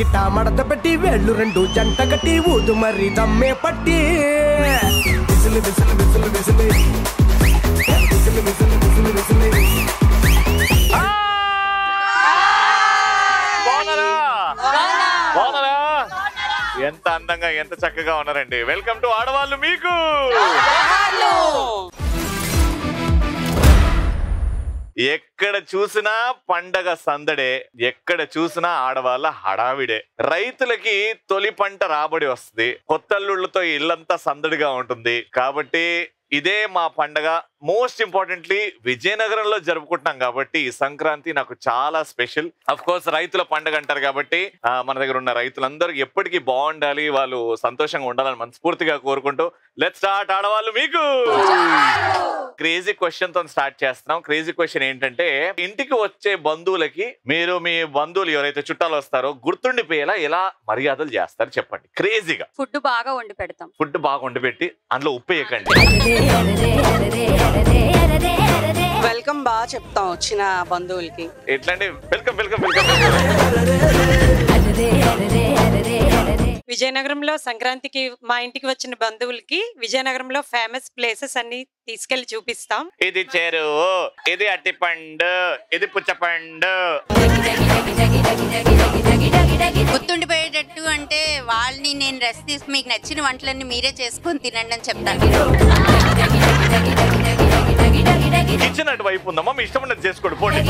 వాకిట మడత పెట్టి వేళ్ళు రెండు జంట కట్టి ఊదు మరి దమ్మే పట్టి విసిలి విసిలి విసిలి విసిలి విసిలి విసిలి విసిలి విసిలి. ఎంత అందంగా ఎంత చక్కగా ఉన్నారండి. వెల్కమ్ టు ఆడవాళ్ళు మీకు. ఎక్కడ చూసినా పండగ సందడే, ఎక్కడ చూసినా ఆడవాళ్ళ హడావిడే. రైతులకి తొలి పంట రాబడి వస్తుంది, కొత్తల్లుళ్ళతో ఇల్లంతా సందడిగా ఉంటుంది. కాబట్టి ఇదే మా పండగ. మోస్ట్ ఇంపార్టెంట్లీ విజయనగరంలో జరుపుకుంటున్నాం కాబట్టి ఈ సంక్రాంతి నాకు చాలా స్పెషల్. అఫ్ కోర్స్ రైతుల పండుగ అంటారు కాబట్టి మన దగ్గర ఉన్న రైతులందరూ ఎప్పటికీ బాగుండాలి, వాళ్ళు సంతోషంగా ఉండాలని మనస్ఫూర్తిగా కోరుకుంటూ లెట్స్ స్టార్ట్ ఆడవాళ్ళు మీకు. క్రేజీ క్వశ్చన్ తో స్టార్ట్ చేస్తున్నాం. క్రేజీ క్వశ్చన్ ఏంటంటే, ఇంటికి వచ్చే బంధువులకి మీరు మీ బంధువులు ఎవరైతే చుట్టాలు వస్తారో గుర్తుండిపోయేలా ఎలా మర్యాదలు చేస్తారు చెప్పండి. క్రేజీగా ఫుడ్ బాగా వండి పెడతాం. ఫుడ్ బాగా వండి పెట్టి అందులో ఉప్పు వేయకండి. వెల్కమ్ బాగా చెప్తాం వచ్చిన బంధువులకి. ఎట్లండి వెల్కమ్ వెల్కమ్ వెల్కమ్. విజయనగరంలో సంక్రాంతికి మా ఇంటికి వచ్చిన బంధువులకి విజయనగరంలో ఫేమస్ ప్లేసెస్ అన్ని తీసుకెళ్లి చూపిస్తాం. ఇది చెరువు, ఇది అట్టిపండు, ఇది పుచ్చపండు. గుర్తుండిపోయేటట్టు అంటే వాళ్ళని నేను రెస్ట్ తీసి మీకు నచ్చిన వంటలన్నీ మీరే చేసుకొని తినండి అని చెప్తాను. కిచెన్ అటు వైపు ఉందమ్మా, మీ ఇష్టం ఉన్నది చేసుకోండి పోండి.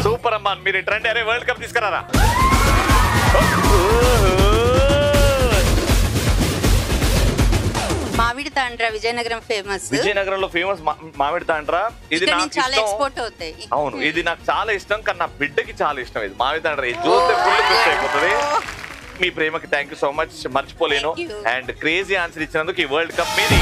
సూపర్ అమ్మా, మీరు రండి. అరే వరల్డ్ కప్ తీసుకురారా. మామిడి తాండ్ర విజయనగరం ఫేమస్. విజయనగరంలో ఫేమస్ మామిడి తాండ్ర. ఇది నాకు చాలా ఎక్స్పోర్ట్ అవుతాయి. అవును, ఇది నాకు చాలా ఇష్టం, కానీ నా బిడ్డకి చాలా ఇష్టం ఇది మామిడి తాండ్ర. ఇది చూస్తే ఫుల్ ఖుషి అయిపోతుంది. మీ ప్రేమకి థ్యాంక్ యూ సో మచ్, మర్చిపోలేను. అండ్ క్రేజీ ఆన్సర్ ఇచ్చినందుకు ఈ వరల్డ్ కప్ మీది.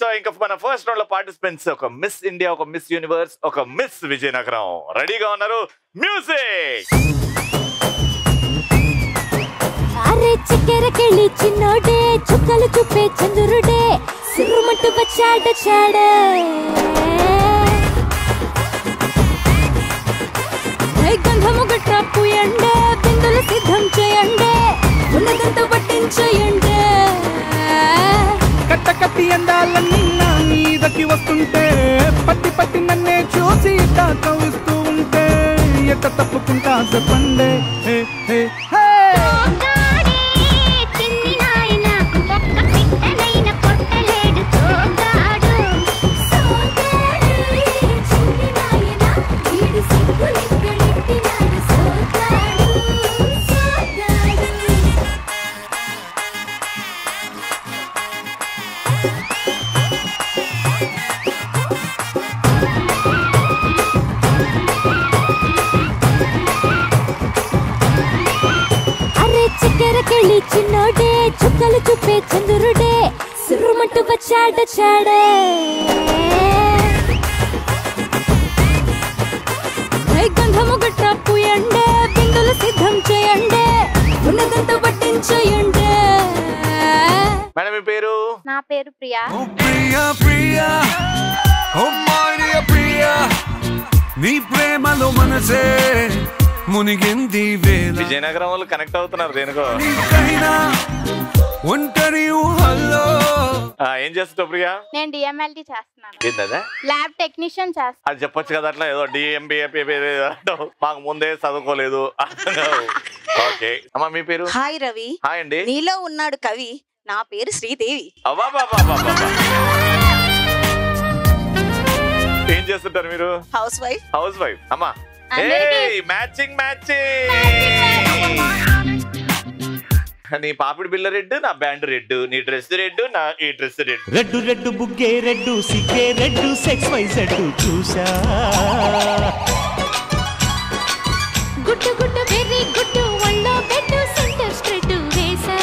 సో ఇంకా మన ఫస్ట్ రౌండ్ లో పార్టిసిపెంట్స్ ఒక మిస్ ఇండియా, ఒక మిస్ యూనివర్స్, ఒక మిస్ విజయనగరం రెడీగా ఉన్నారు. మ్యూజిక్. అరే చక్కెరకెళ్ళి చిన్నోడే, చుక్కలు చూపే చంద్రుడే, సిరుమంటూ వచ్చాడ చాడే. గంధము గట్ట పూయండే, బిందులు సిద్ధం చేయండే, ఉన్నదంతా పట్టించేయండే. కట్ట కట్టి అందాలన్నీ నా మీదకి వస్తుంటే, పట్టి పట్టి నన్నే చూసి కవిస్తూ ఉంటే, ఎట్ట తప్పుకుంటా చెప్పండే. చక్కెరకెళ్ళి చిన్నోడే, చుక్కలు చూపే చంద్రుడే, సిరుమంటూ వచ్చాడ చాడే. గంధము గట్ట పూయండే, బిందులు సిద్ధం చేయండే, ఉన్నదంతా పట్టించేయండే. మేడం మీ పేరు? నా పేరు ప్రియా. ప్రియా ప్రియా ఓ మారియా ప్రియా, నీ ప్రేమలో మనసే మునిగింది వేళ. విజయనగరం వాళ్ళు కనెక్ట్ అవుతున్నారు దేనికో. ఒంటరి ఊహల్లో ఏం చేస్తావు ప్రియా? నేను డిఎంఎల్టీ చేస్తున్నాను. ఏంటదే? ల్యాబ్ టెక్నీషియన్ చేస్తాను. అది చెప్పొచ్చు కదా, అట్లా ఏదో డిఎంబి మాకు ముందే చదువుకోలేదు. ఓకే అమ్మా మీ పేరు? హాయ్ రవి. హాయ్ అండి. నీలో ఉన్నాడు కవి, నా పేరు శ్రీదేవి. ఏం చేస్తుంటారు మీరు? Housewife. Housewife. అమ్మా మ్యాచింగ్ మ్యాచింగ్. నీ పాపిడి బిల్ల రెడ్, నా బ్యాండ్ రెడ్, నీ డ్రెస్ రెడ్, నా ఈ డ్రెస్ రెడ్. రెడ్డు రెడ్డు బుగ్గే రెడ్డు, సిగ్గే రెడ్డు, సెక్స్ వై జెడ్ చూసా. గుడ్డు గుడ్డు వెరీ గుడ్డు, ఒళ్ళో బెడ్డు, సెంటర్ స్ట్రెడ్ వేసా.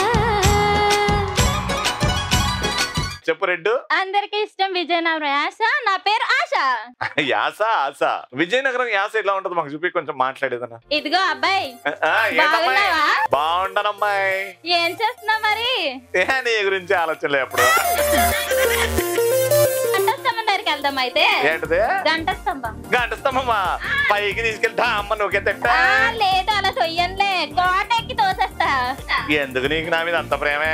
చెప్పు రెడ్డు. అందరికి ఇష్టం విజయనగరం యాస. నా పేరు ఆశ. యాస ఆశ. విజయనగరం యాస ఎట్లా ఉంటది మాకు చూపి, కొంచెం మాట్లాడేదన్నా. ఇదిగో అబ్బాయి, బాగుంటానమ్మాయి. ఏం చేస్తున్నా మరి? నీ గురించి ఆలోచన ఎప్పుడు. సంబంధానికి వెళ్దాం అయితే. ఏంటది? గంట స్తంభం. గంట స్తంభమా? పైకి తీసుకెళ్తా అమ్మ నువ్వుకే తింట. లేదు అలా తొయ్యనులే, కోట ఎక్కి తోసేస్తా. ఎందుకు నీకు నా మీద అంత ప్రేమే?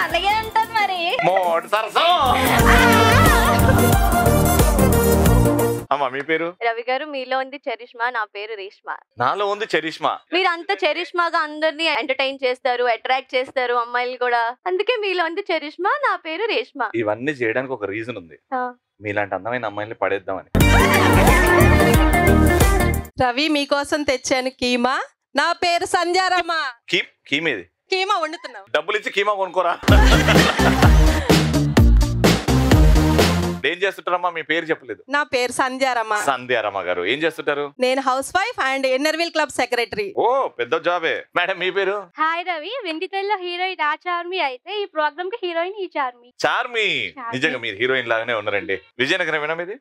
అలాగే ఉంటది మరి. మోటు సరసం. అమ్మా మీ పేరు? రవి గారు, మీలో ఉంది చరిష్మా, నా పేరు రేష్మా. నాలో ఉంది చరిష్మా. మీరు అంత చరిష్మాగా అందరినీ ఎంటర్టైన్ చేస్తారు, అట్రాక్ట్ చేస్తారు అమ్మాయిలు కూడా, అందుకే మీలో ఉంది చరిష్మా, నా పేరు రేష్మా. ఇవన్నీ చేయడానికి ఒక రీజన్ ఉంది. మీలాంటి అందమైన అమ్మాయిల్ని పడేద్దామని. రవి మీకోసం తెచ్చాను కీమా. నా పేరు సంధ్యారమ్మ. కీమేది? కీమా వండుతున్నాం. డబ్బులు ఇచ్చి కీమా కొనుక్కోరా. ఏం చేస్తుంటారమ్మా? మీ పేరు చెప్పలేదు. నా పేరు సంధ్యారమ్మ. సంధ్యారమ్మ గారు ఏం చేస్తుంటారు? నేను housewife and inner wheel club secretary. ఓ పెద్ద జాబే. మేడం మీ పేరు? హాయ్ రవి, వెండితెల్లో హీరోయిన్ ఆ చార్మి అయితే ఈ ప్రోగ్రామ్ కి హీరోయిన్ ఈ చార్మి. చార్మి. నిజంగా మీరు హీరోయిన్ లాగానే ఉన్నారండి. విజయనగరమేనా మీది?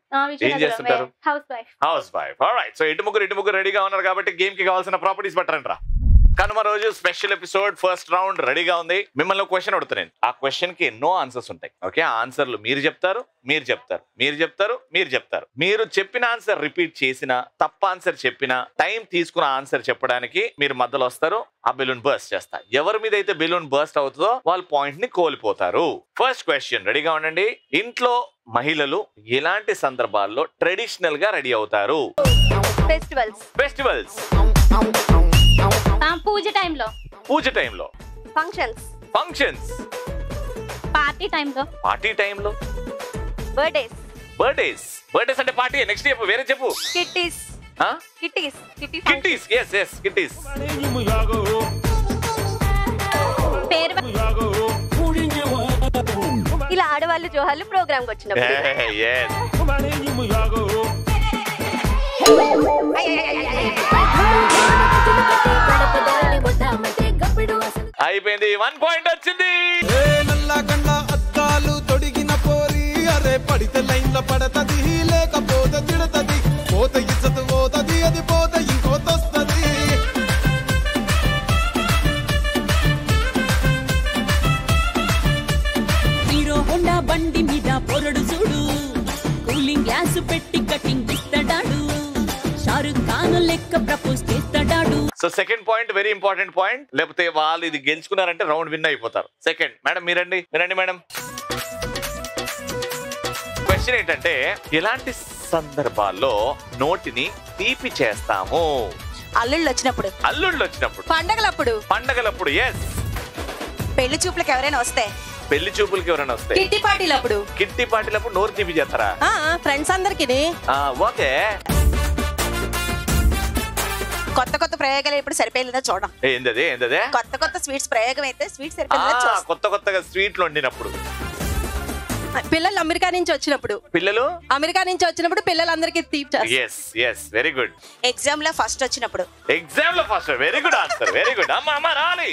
ఏం చేస్తుంటారు? House wife. House wife. Alright. So ఇటు ముగ్గురు రెడీగా ఉన్నారు కాబట్టి గేమ్ కి కావాల్సిన ప్రాపర్టీస్ పట్టరంట్రా. కనుమ రోజు స్పెషల్ ఎపిసోడ్ ఫస్ట్ రౌండ్ రెడీగా ఉంది. మిమ్మల్ని ఒక క్వశ్చన్ అడుగుతాను. ఆ క్వశ్చన్ కి ఎన్నో ఆన్సర్స్ ఉంటాయి. ఓకే, ఆ ఆన్సర్లు మీరు చెప్తారు, మీరు చెప్తారు, మీరు చెప్తారు, మీరు చెప్తారు. మీరు చెప్పిన ఆన్సర్ రిపీట్ చేసిన, తప్ప ఆన్సర్ చెప్పిన, టైం తీసుకున్న ఆన్సర్ చెప్పడానికి మీరు మధ్యలో వస్తారు. ఆ బెలూన్ బర్స్ట్ చేస్తా. ఎవరి మీద అయితే బెలూన్ బర్స్ట్ అవుతుందో వాళ్ళు పాయింట్ ని కోల్పోతారు. ఫస్ట్ క్వశ్చన్ రెడీగా ఉండండి. ఇంట్లో మహిళలు ఎలాంటి సందర్భాల్లో ట్రెడిషనల్ గా రెడీ అవుతారు? ఫెస్టివల్స్. పూజ టైంలో. పూజ టైంలో. ఫంక్షన్స్. పార్టీ టైంలో. పార్టీ టైంలో. బర్త్డేస్ అంటే పార్టీ. నెక్స్ట్ చెప్పు, వేరే చెప్పు. కిట్టీస్. ఇలా ఆడవాళ్ళు జోహాలు ప్రోగ్రామ్ వచ్చినప్పుడు. అయిపోయింది. 1 పాయింట్ వచ్చింది. అద్దాలు తొడిగిన పోరి అరే పడితే లైన్ల పడతది, లేకపోతే తిడతది, పోతే ఇచ్చదు పోతది, అది పోతే ఇంకోతొస్తది. హీరో హోండా బండి మీద పొరడు చూడు, కూలింగ్ గ్లాస్ పెట్టి కటింగ్ ఇస్తాడాడు, షారుఖ్ ఖాన్ లెక్క ప్రపోజ్ చేస్తాడాడు. So second point very important point. లేకపోతే వాళ్ళు ఇది గెలుచుకున్నారంటే రౌండ్ విన్ అయిపోతారు. సెకండ్. మేడం మీరండి మేడం. క్వశ్చన్ ఏంటంటే ఎలాంటి సందర్భాల్లో నోటిని తీపి చేస్తాము? అల్లుళ్ళు వచ్చినప్పుడు. పండగలప్పుడు. ఎస్. పెళ్లి చూపులకు ఎవరైనా వస్తే. కిట్టి పార్టీలప్పుడు. నోరు తీపి చేస్తారా? ఫ్రెండ్స్ అందరికి. ఓకే. కొత్త ప్రయోగాలు ఇప్పుడు సరిపోయేదా చూడం. ఏందదే? కొత్త స్వీట్స్ ప్రయోగం అయితే స్వీట్స్ సరిపోయేదా. కొత్తగా స్వీట్లు వండినప్పుడు. పిల్లలు అమెరికా నుంచి వచ్చినప్పుడు. పిల్లలందరికీ తీపి చేస్తారు. Very good. ఎగ్జామ్ లో ఫస్ట్ వచ్చినప్పుడు. Very good answer. Very good. అమ్మ రాలి.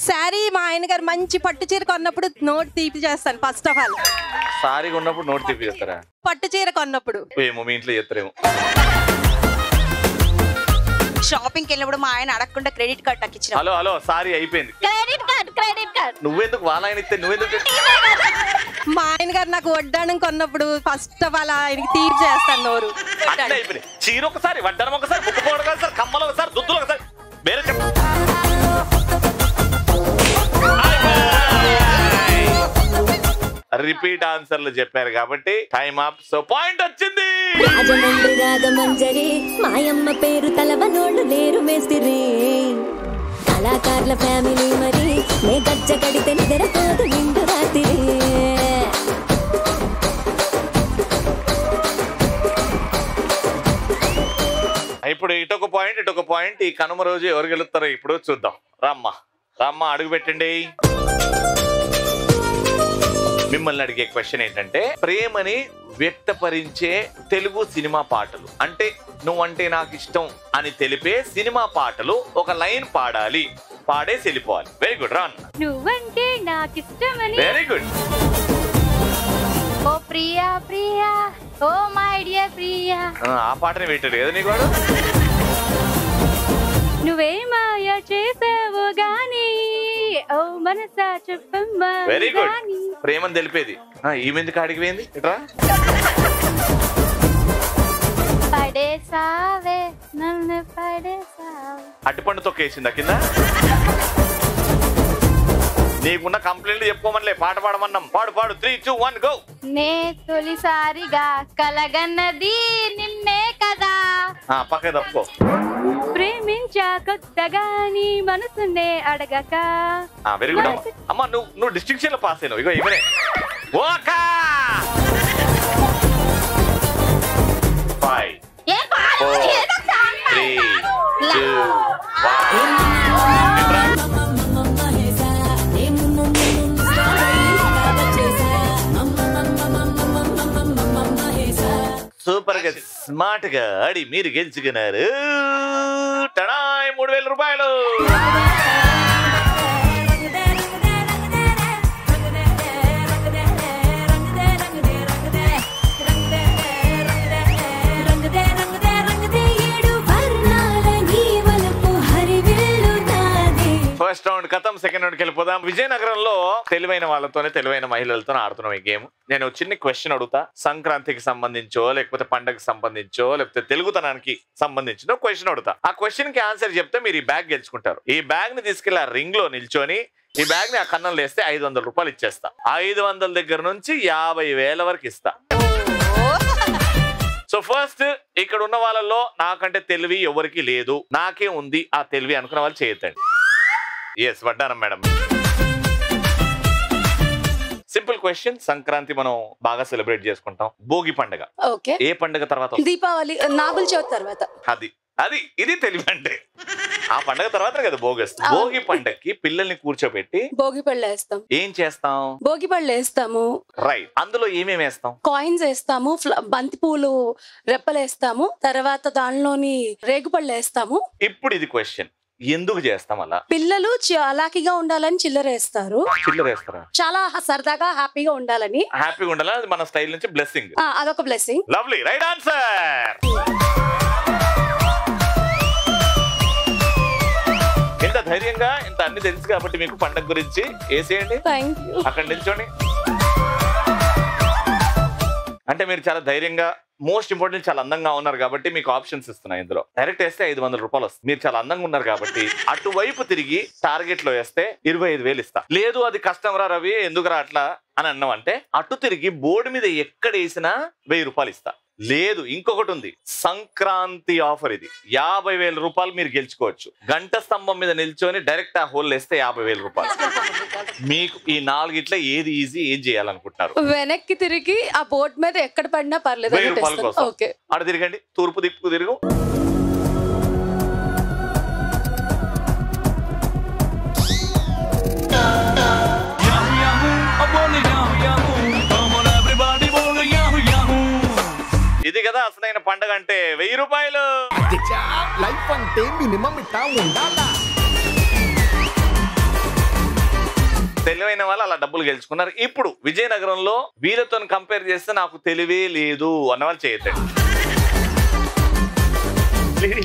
సారీ మా ఆయన గారు మంచి పట్టు చీర కొన్నప్పుడు నోట్ తీపి చేస్తాను. ఫస్ట్ ఆఫ్ ఆల్ సారీ కొన్నప్పుడు నోట్ తీపి చేస్తారా? పట్టు చీర కొన్నప్పుడు. ఏమో మీ ఇంట్లో చేస్తారేమో. షాపింగ్ వెళ్ళినప్పుడు మా ఆయన అడగకుండా క్రెడిట్ కార్డ్ నాకు ఇచ్చిన. హలో సారీ అయిపోయింది. Credit card. నువ్వెందుకు వాళ్ళ ఆయన ఇస్తే నువ్వెందుకు? మా ఆయన గారు నాకు వడ్డాణం కొన్నప్పుడు ఫస్ట్ ఆఫ్ ఆల్ ఆయనకి తీపి చేస్తాను నోరు. అయిపోయింది. చీర ఒకసారి, వడ్డాణం ఒకసారి, బుక్ పౌడర్ ఒకసారి, కమ్మలు ఒకసారి, దుద్దులు ఒకసారి. వేరే చెప్పు. రిపీట్ ఆన్సర్లు చెప్పారు కాబట్టి టైమ్ అప్. సో పాయింట్ వచ్చింది. రాజమండ్రి రాగమంజరి మాయమ్మ పేరు తలవనోళ్ళు లేరు మేస్తిరి, కళాకారుల ఫ్యామిలీ మరి నే గజ్జ కడితే నిద్రపోదు నిండు రాత్రి. ఇప్పుడు ఇటొక పాయింట్. ఈ కనుమ రోజు ఎవరు గెలుస్తారో ఇప్పుడు చూద్దాం. రమ్మ అడుగు పెట్టండి. మిమ్మల్ని అడిగే క్వశ్చన్ ఏంటంటే ప్రేమని వ్యక్తపరించే తెలుగు సినిమా పాటలు. అంటే నువ్వంటే నాకు ఇష్టం అని తెలిపే సినిమా పాటలు ఒక లైన్ పాడాలి, పాడేసి వెళ్ళిపోవాలి. Very good. రాన్. నువ్వంటే నాకు ఇష్టమని. Very good. ఓ Priya Priya, oh my dear Priya. ఆ పాటని పెట్టాడు కదా నీకు వాడు. నువ్వే మాయ చేసావు గానీ ఓ మనసా చెప్పమ్మా. Very good. ప్రేమని తెలిపేది. ఈమెందుకు అడిగిపోయింది ఇట్రా. పడేసావే నన్ను పడేసావే. అట్టిపండు తొక్కేసిందా కింద? నీకున్న కంప్లైంట్ చెప్పుకోమనిలే, పాట పాడమన్నాం. పాడు పాడు. 3, 2, 1 గో. నే తొలిసారిగా కలగన్నది నిన్నే కదా, పక్క తప్పుకో. ప్రేమించా కొత్తగా నీ మనసునే అడగక. వెరీ గుడ్ అమ్మా. అమ్మా నువ్వు డిస్టింక్షన్ లో పాస్ అయినావు. ఇగో ఇవనే. ఓకా 5 4 3 2 1. సూపర్ గా స్మార్ట్ గా ఆడి మీరు గెలుచుకున్నారు 3000 రూపాయలు. ఫస్ట్ రౌండ్ కథం. సెకండ్ రౌండ్కి వెళ్ళిపోదాం. విజయనగరంలో తెలివైన వాళ్ళతోనే తెలివైన మహిళలతో ఆడుతున్నాం ఈ గేమ్. నేను చిన్న క్వశ్చన్ అడుగుతా. సంక్రాంతికి సంబంధించో లేకపోతే పండగకి సంబంధించో లేకపోతే తెలుగుతనానికి సంబంధించిన క్వశ్చన్ అడుగుతా. ఆ క్వశ్చన్ కి ఆన్సర్ చెప్తే మీరు ఈ బ్యాగ్ గెలుచుకుంటారు. ఈ బ్యాగ్ ని తీసుకెళ్లి ఆ రింగ్ లో నిల్చొని ఈ బ్యాగ్ ని ఆ కన్నం వేస్తే 500 రూపాయలు ఇచ్చేస్తా. 500 దగ్గర నుంచి 50,000 వరకు ఇస్తా. సో ఫస్ట్ ఇక్కడ ఉన్న వాళ్ళలో నాకంటే తెలివి ఎవరికి లేదు, నాకే ఉంది ఆ తెలివి అనుకున్న వాళ్ళు చేయొద్దండి. ఎస్ వడ్డానం మేడం. Simple question. సంక్రాంతి మనం బాగా సెలబ్రేట్ చేసుకుంటాం. భోగి పండుగ ఏ పండుగ తర్వాత? దీపావళి, నాగుల చవితి తర్వాత. అది ఇది తెలివి అంటే. ఆ పండుగ తర్వాత కదా భోగి వస్తుంది. భోగి పండుగకి పిల్లల్ని కూర్చోబెట్టి భోగి పళ్ళు వేస్తాం. ఏం చేస్తాం? భోగి పళ్ళు వేస్తాము. రైట్. అందులో ఏమేమి వేస్తాం? కాయిన్స్ వేస్తాము, బంతి పూలు రెప్పలు వేస్తాము, తర్వాత దానిలోని రేగుపళ్ళు వేస్తాము. ఇప్పుడు ఇది క్వశ్చన్, ఎందుకు చేస్తాం అలా? పిల్లలు చలాకీగా ఉండాలని చిల్లర వేస్తారు. చిల్లర వేస్తారా? చాలా సరదాగా హ్యాపీగా ఉండాలని. హ్యాపీగా ఉండాలని, అది మన స్టైల్ నుంచి బ్లెస్సింగ్. అదొక బ్లెస్సింగ్. లవ్లీ. Right answer. ఇంత ధైర్యంగా ఇంత అన్ని తెలుసు కాబట్టి మీకు పండగ గురించి వేసేయండి. అక్కడ నిల్చోండి. అంటే మీరు చాలా ధైర్యంగా, మోస్ట్ ఇంపార్టెంట్ చాలా అందంగా ఉన్నారు కాబట్టి మీకు ఆప్షన్స్ ఇస్తున్నాయి. ఇందులో డైరెక్ట్ వేస్తే 500 రూపాయలు వస్తుంది. మీరు చాలా అందంగా ఉన్నారు కాబట్టి అటువైపు తిరిగి టార్గెట్ లో వేస్తే 25,000 ఇస్తా. లేదు అది కష్టం రా రవి ఎందుకురా అట్లా అని అన్నాం అంటే అటు తిరిగి బోర్డు మీద ఎక్కడ వేసినా 1000 రూపాయలు ఇస్తా. లేదు ఇంకొకటి ఉంది, సంక్రాంతి ఆఫర్. ఇది 50,000 రూపాయలు మీరు గెలుచుకోవచ్చు. గంట స్తంభం మీద నిల్చొని డైరెక్ట్ ఆ హోల్ వేస్తే 50,000 రూపాయలు. మీకు ఈ 4 ఏది ఈజీ, ఏం చేయాలనుకుంటున్నారు? వెనక్కి తిరిగి ఆ బోర్డు మీద ఎక్కడ పడినా పర్లేదు. 1000 రూపాయల కోసం అటు తిరగండి. తూర్పు దిక్కు తిరుగు. ఇది కదా అసలైన పండగ అంటే 1000 రూపాయలు. లైఫ్ అంటే మినిమం ఇట్టా ఉండాలా. తెలివైన వాళ్ళు అలా డబ్బులు గెలుచుకున్నారు. ఇప్పుడు విజయనగరంలో వీళ్ళతో కంపేర్ చేస్తే నాకు తెలివే లేదు అన్న వాళ్ళు చేయొద్దండి.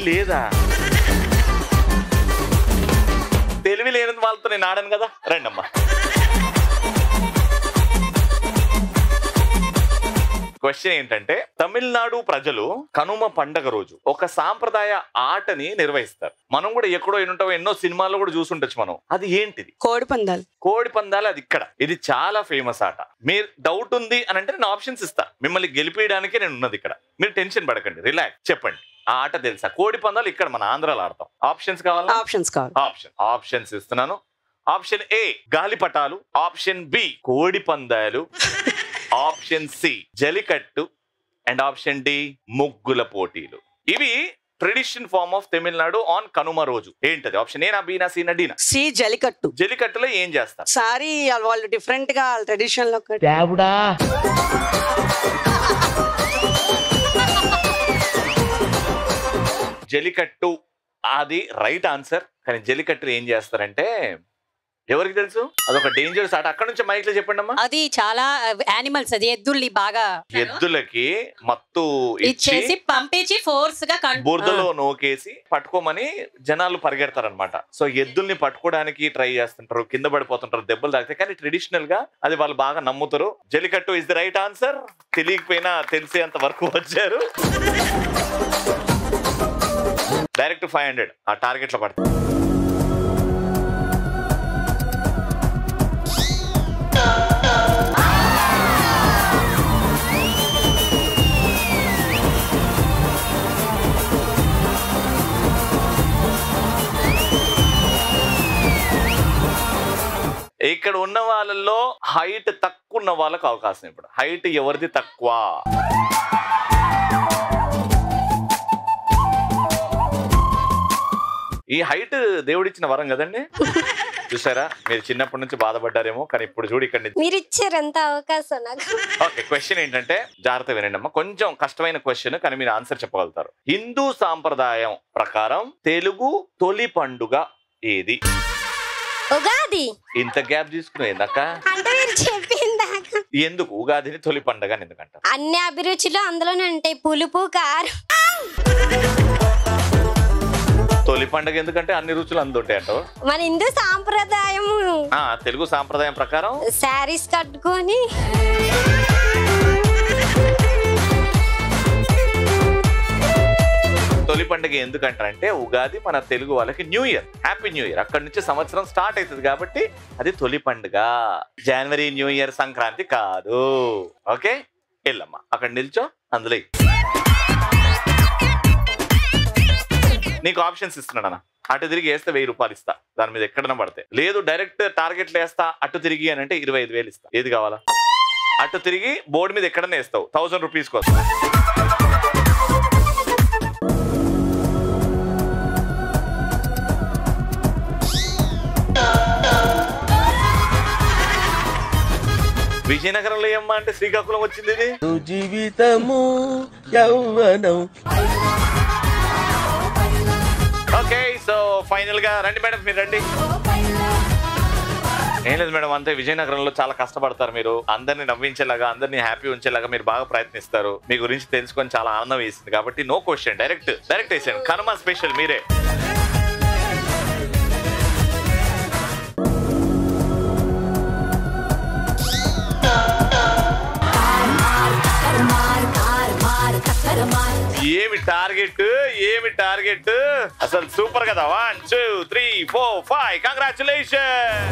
లేదా తెలివి లేని వాళ్ళతో నేను ఆడాను కదా. రండమ్మా. క్వశ్చన్ ఏంటంటే, తమిళనాడు ప్రజలు కనుమ పండగ రోజు ఒక సాంప్రదాయ ఆటని నిర్వహిస్తారు. మనం కూడా ఎక్కడో ఎన్నుంటావో, ఎన్నో సినిమాల్లో కూడా చూసుంటచ్చు మనం. అది ఏంటిది? కోడి పందాలు. కోడి పందాలు. అది ఇక్కడ ఇది చాలా ఫేమస్ ఆట. మీరు డౌట్ ఉంది అని అంటే నేను ఆప్షన్స్ ఇస్తా. మిమ్మల్ని గెలిపేయడానికే నేను ఉన్నది ఇక్కడ. మీరు టెన్షన్ పడకండి, రిలాక్స్. చెప్పండి ఆ ఆట తెలుసా? కోడి పందాలు ఇక్కడ మన ఆంధ్రాలో ఆడతాం. ఆప్షన్స్ కావాలా? ఆప్షన్స్ ఇస్తున్నాను. ఆప్షన్ ఏ గాలిపటాలు, ఆప్షన్ బి కోడి పందాలు, option C Jallikattu and option D ముగ్గుల పోటీలు. ఇవి tradition form of Tamil Nadu on Kanuma రోజు. ఏంటది? ఆప్షన్ ఏనా, బీనా, సీనా, డీనా? సి జలికట్టు. జలికట్టులో ఏం చేస్తారు? సారీ వాళ్ళు డిఫరెంట్ గా ట్రెడిషన్ లో జలికట్టు అది రైట్ ఆన్సర్. కానీ జలికట్టులో ఏం చేస్తారంటే ఎవరికి తెలుసు? అదొక డేంజరస్ ఆట. అక్కడ నుంచి మైక్ లో చెప్పండి అమ్మా. అది చాలా యానిమల్స్, అది ఎద్దుల్ని బాగా ఎద్దులకి మత్తు ఇచ్చేసి పంపించి ఫోర్స్ గా బురదలో నోకేసి పట్టుకోమని జనాలు పరిగెడతారనమాట. సో ఎద్దుల్ని పట్టుకోవడానికి ట్రై చేస్తుంటారు, కింద పడిపోతుంటారు, దెబ్బలు తాగితే. కానీ ట్రెడిషనల్ గా అది వాళ్ళు బాగా నమ్ముతారు. Jallikattu is the right answer. తెలియకపోయినా తెలిసేంత వరకు వచ్చారు. డైరెక్ట్ 500 ఆ టార్గెట్ లో పడతారు. ఇక్కడ ఉన్న వాళ్ళల్లో హైట్ తక్కువ ఉన్న వాళ్ళకి అవకాశం. ఇప్పుడు హైట్ ఎవరిది తక్కువ? ఈ హైట్ దేవుడిచ్చిన వరం కదండి. చూసారా, మీరు చిన్నప్పటి నుంచి బాధపడ్డారేమో, కానీ ఇప్పుడు చూడు ఇక్కడ నుంచి మీరు ఇచ్చారు ఎంత అవకాశం నాకు. ఓకే, క్వశ్చన్ ఏంటంటే జాగ్రత్త వినండి అమ్మా. కొంచెం కష్టమైన క్వశ్చన్, కానీ మీరు ఆన్సర్ చెప్పగలుగుతారు. హిందూ సాంప్రదాయం ప్రకారం తెలుగు తొలి పండుగ ఏది? ఉగాది. ఇంత గ్యాప్ తీసుకుని ఏందక్క? అంటే మీరు చెప్పిందాక ఎందుకు ఉగాదిని తొలి పండుగ ఎందుకంట? అన్ని అభిరుచులు అందులోనే ఉంటాయి, పులుపు కారం. తొలి పండుగ ఎందుకంటే అన్ని రుచులు అందుంటాయంట. మన హిందూ సాంప్రదాయం, తెలుగు సాంప్రదాయం ప్రకారం శారీస్ కట్టుకొని తొలి పండుగ ఎందుకంటారంటే ఉగాది మన తెలుగు వాళ్ళకి new year, happy new year. అక్కడి నుంచి సంవత్సరం స్టార్ట్ అవుతుంది కాబట్టి అది తొలి పండుగ. జనవరి న్యూ ఇయర్, సంక్రాంతి కాదు. ఓకే, వెళ్ళమ్మా అక్కడ నిల్చో. అందులో నీకు ఆప్షన్స్ ఇస్తున్నాను అన్న. అటు తిరిగి వేస్తే 1000 రూపాయలు ఇస్తా, దాని మీద ఎక్కడైనా పడతాయి. లేదు డైరెక్ట్ టార్గెట్లు వేస్తా అటు తిరిగి అని అంటే 25,000 ఇస్తా. ఏది కావాలా? అటు తిరిగి బోర్డు మీద ఎక్కడైనా వేస్తావు 1000 రూపీస్ కోసం. విజయనగరంలో ఏమ్మా అంటే శ్రీకాకుళం వచ్చింది. ఇది జీవితము యవ్వనం. ఓకే, సో ఫైనల్ గా రండి మేడం, మీరు రండి. ఏం లేదు మేడం, అంతే. విజయనగరంలో చాలా కష్టపడతారు మీరు. అందరినీ నవ్వించేలాగా, అందరినీ హ్యాపీ ఉంచేలాగా మీరు బాగా ప్రయత్నిస్తారు. మీ గురించి తెలుసుకొని చాలా ఆనందం వేసింది. కాబట్టి నో క్వశ్చన్, డైరెక్ట్ వేసాను. కనుమ స్పెషల్ మీరే. ఏమి టార్గెట్, ఏమి టార్గెట్ అసలు సూపర్ కదా. 1 2 3 4 5 కంగ్రాచులేషన్.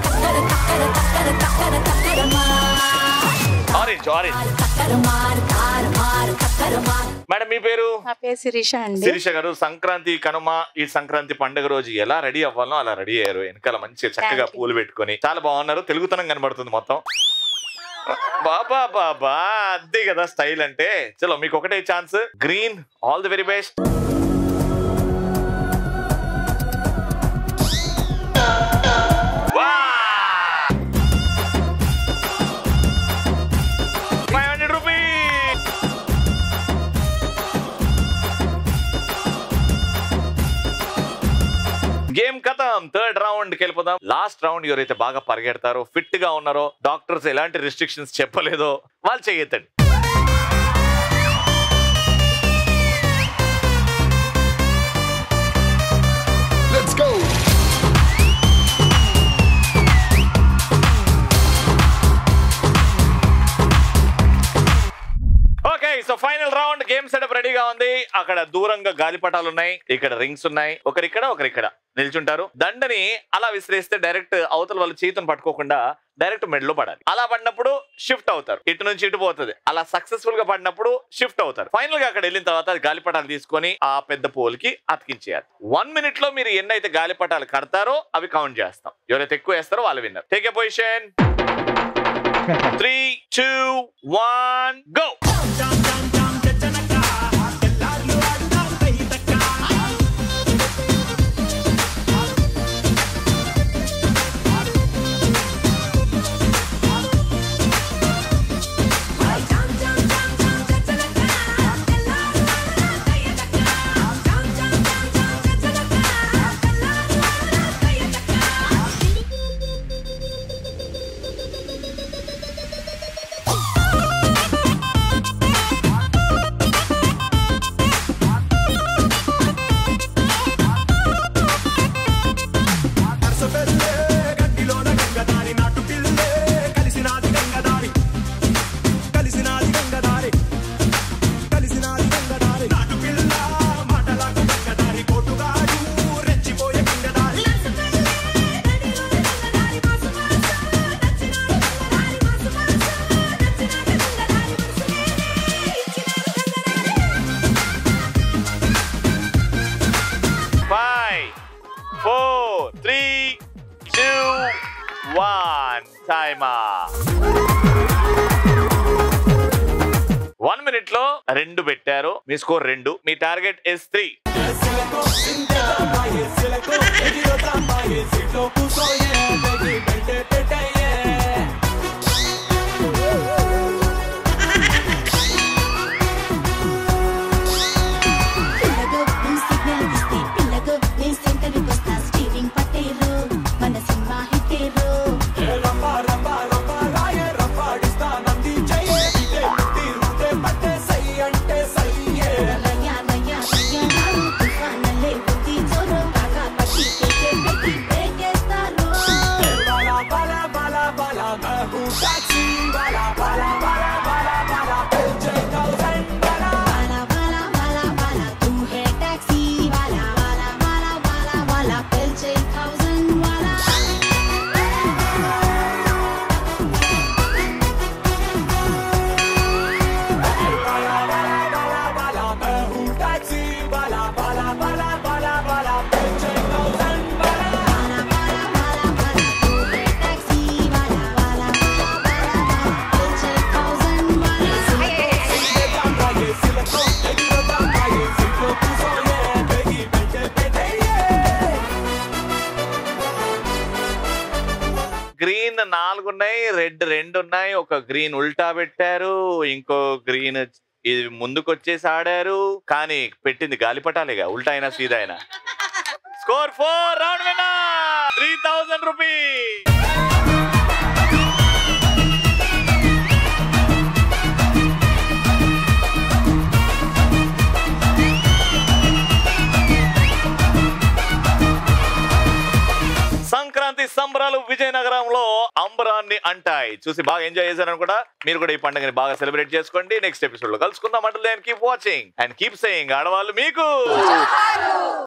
Orange orange. మేడం మీ పేరు? నా పేరు శిరీష అండి. శిరీష గారు, సంక్రాంతి కనుమ ఈ సంక్రాంతి పండుగ రోజు ఎలా రెడీ అవ్వాలో అలా రెడీ అయ్యారు. వెనకాల మంచిగా చక్కగా పూలు పెట్టుకొని చాలా బాగున్నారు. తెలుగుతనం కనబడుతుంది మొత్తం. బాబా బాబా, అదే కదా స్టైల్ అంటే. చలో మీకు ఒకటే chance. Green, all the very best. Game కథం. థర్డ్ రౌండ్ కి వెళ్ళిపోదాం. లాస్ట్ రౌండ్ ఎవరైతే బాగా పరిగెడతారో, ఫిట్ గా ఉన్నారో, డాక్టర్స్ ఎలాంటి రిస్ట్రిక్షన్స్ చెప్పలేదో వాళ్ళు చెయ్యొద్దండి. Let's go. Okay, so final round. Game setup రెడీగా ఉంది. అక్కడ దూరంగా గాలిపటాలు ఉన్నాయి, ఇక్కడ రింగ్స్ ఉన్నాయి. ఒకరిక్కడ నిల్చుంటారు. దండని అలా విసిరేస్తే డైరెక్ట్ అవతల వాళ్ళ చేతిని పట్టుకోకుండా డైరెక్ట్ మెడలో పడాలి. అలా పడినప్పుడు షిఫ్ట్ అవుతారు, ఇటు నుంచి ఇటు పోతుంది. అలా సక్సెస్ఫుల్ గా పడినప్పుడు షిఫ్ట్ అవుతారు. ఫైనల్ గా అక్కడ వెళ్ళిన తర్వాత గాలిపటాలు తీసుకొని ఆ పెద్ద పోల్ కి అతికించేయాలి. 1 మినిట్ లో మీరు ఎన్నైతే గాలిపటాలు కడతారో అవి కౌంట్ చేస్తాం. ఎవరైతే ఎక్కువ వేస్తారో వాళ్ళు winner. Take a position. 3 2 1 go. టైమా 1 minute లో 2 పెట్టారు. మీ స్కోర్ 2. మీ టార్గెట్ is 3. గ్రీన్ 4 ఉన్నాయి, రెడ్ 2 ఉన్నాయి. ఒక గ్రీన్ ఉల్టా పెట్టారు, ఇంకో గ్రీన్ ఇది ముందుకొచ్చేసి ఆడారు. కానీ పెట్టింది గాలిపటాలేగా, ఉల్టా అయినా సీదా అయినా. Score 4. Round winner 3000 rupees. Sankranti సంబరాలు విజయనగరంలో అంబరాన్ని అంటాయి. చూసి బాగా ఎంజాయ్ చేశారనుకుంటా. మీరు కూడా ఈ పండుగని బాగా సెలబ్రేట్ చేసుకోండి. నెక్స్ట్ ఎపిసోడ్ లో కలుసుకుందాం. అంటే keep watching and keep saying ఆడవాళ్ళు మీకు